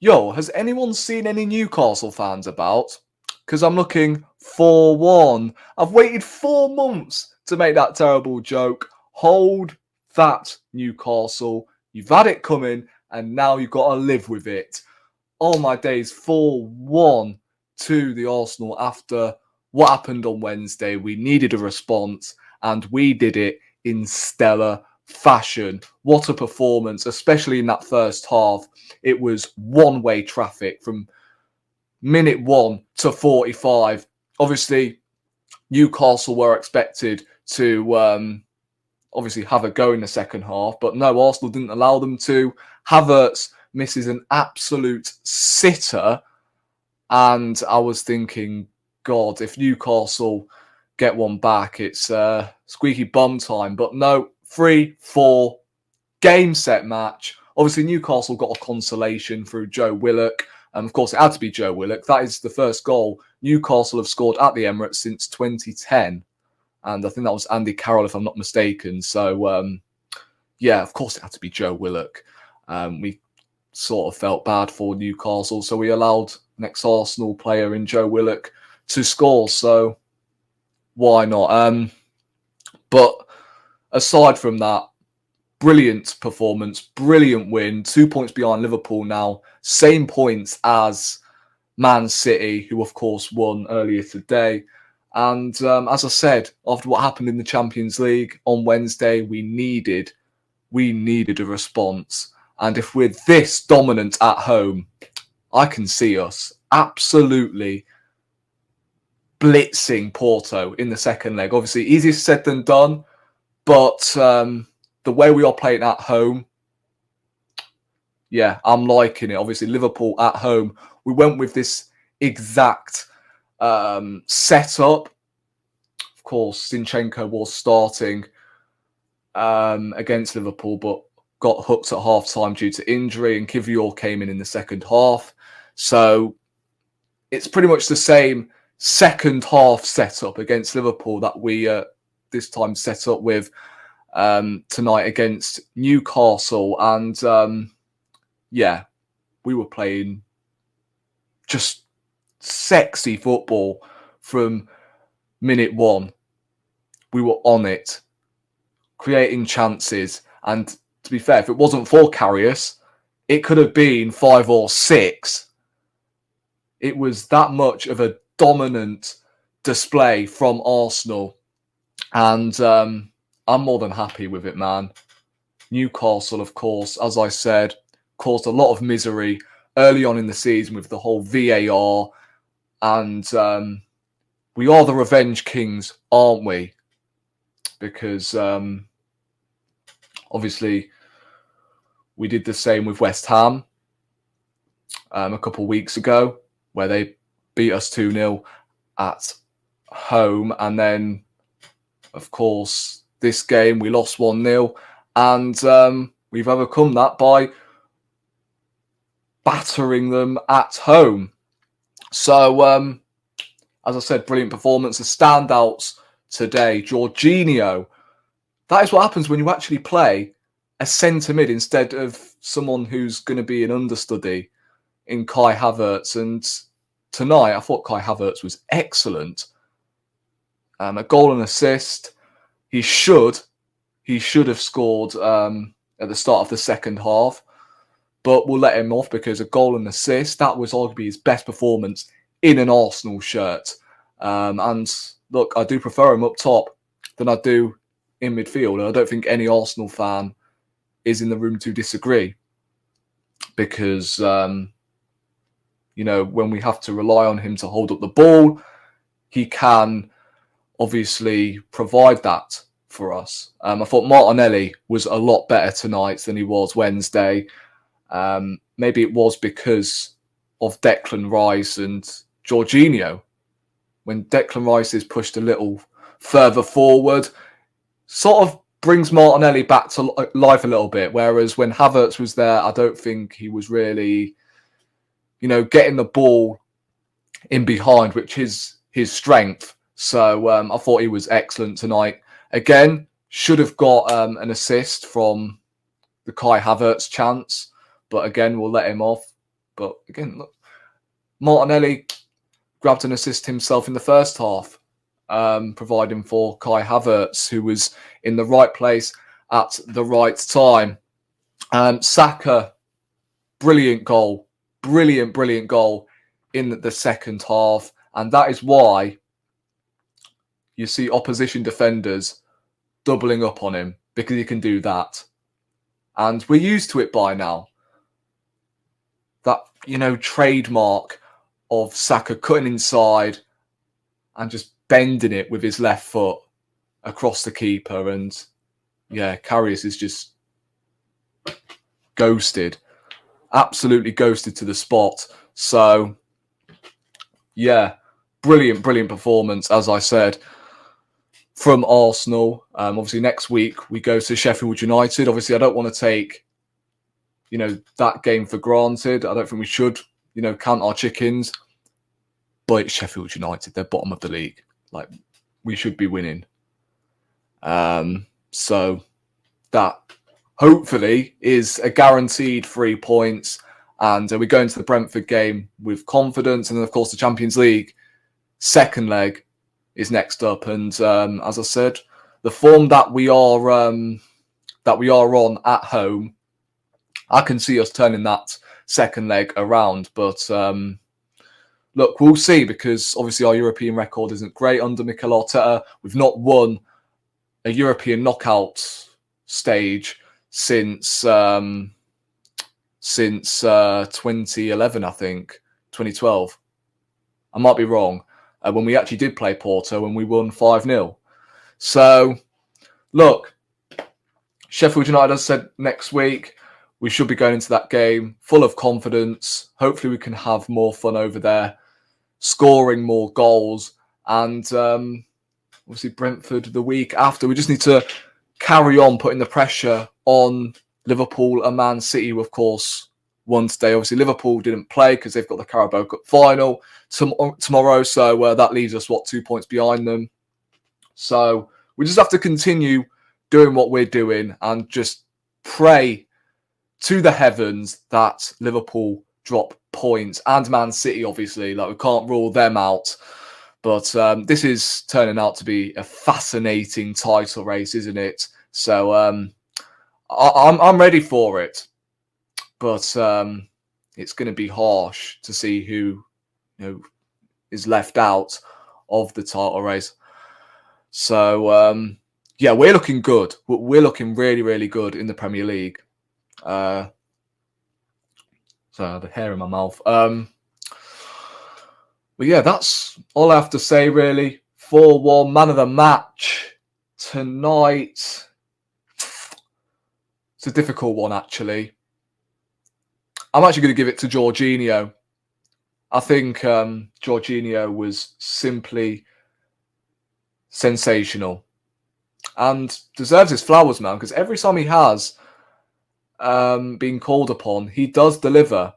Yo, has anyone seen any Newcastle fans about? Because I'm looking 4-1. I've waited 4 months to make that terrible joke. Hold that, Newcastle. You've had it coming, and now you've got to live with it. Oh my days, 4-1 to the Arsenal after what happened on Wednesday. We needed a response, and we did it in stellar fashion. What a performance, especially in that first half. It was one-way traffic from minute 1 to 45. Obviously, Newcastle were expected to obviously have a go in the second half, but no, Arsenal didn't allow them to. Havertz misses an absolute sitter, and I was thinking, God, if Newcastle get one back, it's squeaky bum time. But no, 3-4, game, set, match. Obviously, Newcastle got a consolation through Joe Willock. And of course, it had to be Joe Willock. That is the first goal Newcastle have scored at the Emirates since 2010. And I think that was Andy Carroll, if I'm not mistaken. So, yeah, of course it had to be Joe Willock. We sort of felt bad for Newcastle. So we allowed an ex-Arsenal player in Joe Willock to score. So why not? But aside from that, brilliant performance, brilliant win. 2 points behind Liverpool now. Same points as Man City, who of course won earlier today. And as I said, after what happened in the Champions League on Wednesday, we needed a response. And if we're this dominant at home, I can see us absolutely blitzing Porto in the second leg. Obviously, easier said than done, but the way we are playing at home, yeah, I'm liking it. Obviously, Liverpool at home, we went with this exact setup. Of course, Zinchenko was starting against Liverpool, but got hooked at half-time due to injury, and Kivior came in the second half. So it's pretty much the same second half setup against Liverpool that we this time set up with tonight against Newcastle. And yeah, we were playing just sexy football from minute 1. We were on it, creating chances. And to be fair, if it wasn't for Karius, it could have been 5 or 6. It was that much of a dominant display from Arsenal. And I'm more than happy with it, man. Newcastle, of course, as I said, caused a lot of misery early on in the season with the whole VAR. And we are the revenge kings, aren't we? Because obviously we did the same with West Ham a couple of weeks ago, where they beat us 2-0 at home. And then, of course, this game we lost 1-0. And we've overcome that by battering them at home. So, as I said, brilliant performance. The standouts today, Jorginho. That is what happens when you actually play a centre mid instead of someone who's going to be an understudy in Kai Havertz. And tonight, I thought Kai Havertz was excellent. A goal and assist. He should have scored at the start of the second half, but we'll let him off because a goal and assist, that was arguably his best performance in an Arsenal shirt. And look, I do prefer him up top than I do in midfield. And I don't think any Arsenal fan is in the room to disagree, because, you know, when we have to rely on him to hold up the ball, he can obviously provide that for us. I thought Martinelli was a lot better tonight than he was Wednesday. Maybe it was because of Declan Rice and Jorginho. When Declan Rice is pushed a little further forward, sort of brings Martinelli back to life a little bit. Whereas when Havertz was there, I don't think he was really, you know, getting the ball in behind, which is his strength. So I thought he was excellent tonight. Again, should have got an assist from the Kai Havertz chance. But again, we'll let him off. But again, look, Martinelli grabbed an assist himself in the first half, providing for Kai Havertz, who was in the right place at the right time. Saka, brilliant goal in the second half. And that is why you see opposition defenders doubling up on him, because he can do that. And we're used to it by now. That, trademark of Saka cutting inside and just bending it with his left foot across the keeper. And yeah, Karius is just ghosted. Absolutely ghosted to the spot. So, yeah, brilliant performance, as I said, from Arsenal. Obviously, next week we go to Sheffield United. Obviously, I don't want to take, that game for granted. I don't think we should, count our chickens. But it's Sheffield United. They're bottom of the league. Like, we should be winning. So that hopefully is a guaranteed 3 points. And we go into the Brentford game with confidence. And then, of course, the Champions League second leg is next up. And as I said, the form that we are on at home, I can see us turning that second leg around. But look, we'll see, because obviously our European record isn't great under Mikel Arteta. We've not won a European knockout stage since 2011, I think, 2012. I might be wrong. When we actually did play Porto and we won 5-0. So, look, Sheffield United, as I said, next week, we should be going into that game full of confidence. Hopefully we can have more fun over there, scoring more goals. And obviously Brentford the week after. We just need to carry on putting the pressure on Liverpool and Man City, of course, one today. Obviously, Liverpool didn't play because they've got the Carabao Cup final tomorrow. So that leaves us, 2 points behind them. So we just have to continue doing what we're doing and just pray to the heavens that Liverpool drop points, and Man City, obviously. Like, we can't rule them out. But this is turning out to be a fascinating title race, isn't it? So I'm ready for it. But it's going to be harsh to see who is left out of the title race. So, yeah, we're looking good. We're looking really, really good in the Premier League. Sorry, I have a hair in my mouth. But yeah, that's all I have to say, really. 4-1, man of the match tonight. It's a difficult one, actually. I'm actually going to give it to Jorginho. I think Jorginho was simply sensational and deserves his flowers, man, because every time he has been called upon, he does deliver.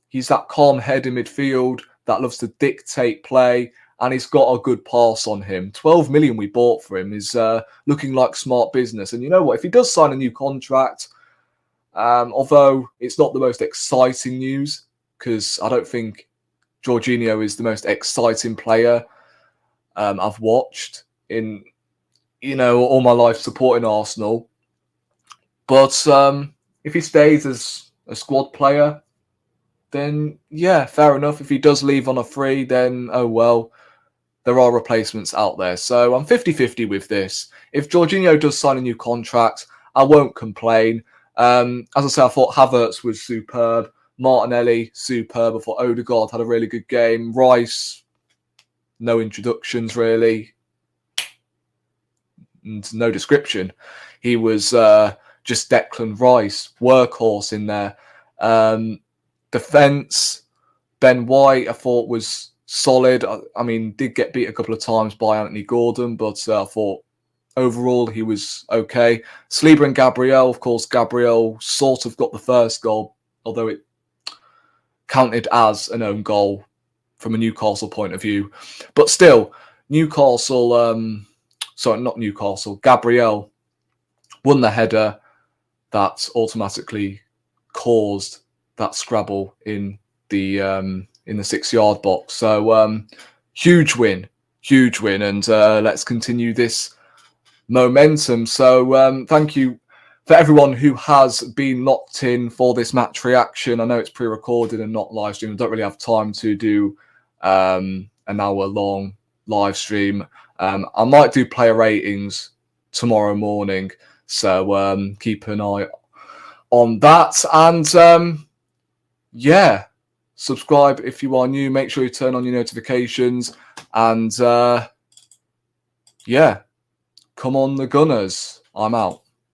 He's that calm head in midfield that loves to dictate play, and he's got a good pass on him. 12 million we bought for him is looking like smart business. And you know what? If he does sign a new contract, although it's not the most exciting news, because I don't think Jorginho is the most exciting player I've watched in, all my life supporting Arsenal. But if he stays as a squad player, then yeah, fair enough. If he does leave on a free, then oh well, there are replacements out there. So I'm 50-50 with this. If Jorginho does sign a new contract, I won't complain. As I say, I thought Havertz was superb. Martinelli, superb. I thought Odegaard had a really good game. Rice, no introductions really. And no description. He was just Declan Rice, workhorse in there. Defence, Ben White, I thought was solid. I mean, did get beat a couple of times by Anthony Gordon, but I thought overall he was okay. Saliba and Gabriel, of course, Gabriel sort of got the first goal, although it counted as an own goal from a Newcastle point of view. But still, Gabriel won the header that automatically caused that scrabble in the 6-yard box. So huge win, and let's continue this momentum. So thank you for everyone who has been locked in for this match reaction. I know it's pre-recorded and not live stream. I don't really have time to do an hour-long live stream. I might do player ratings tomorrow morning, so keep an eye on that. And yeah, subscribe if you are new. Make sure you turn on your notifications. And yeah, come on the Gunners. I'm out.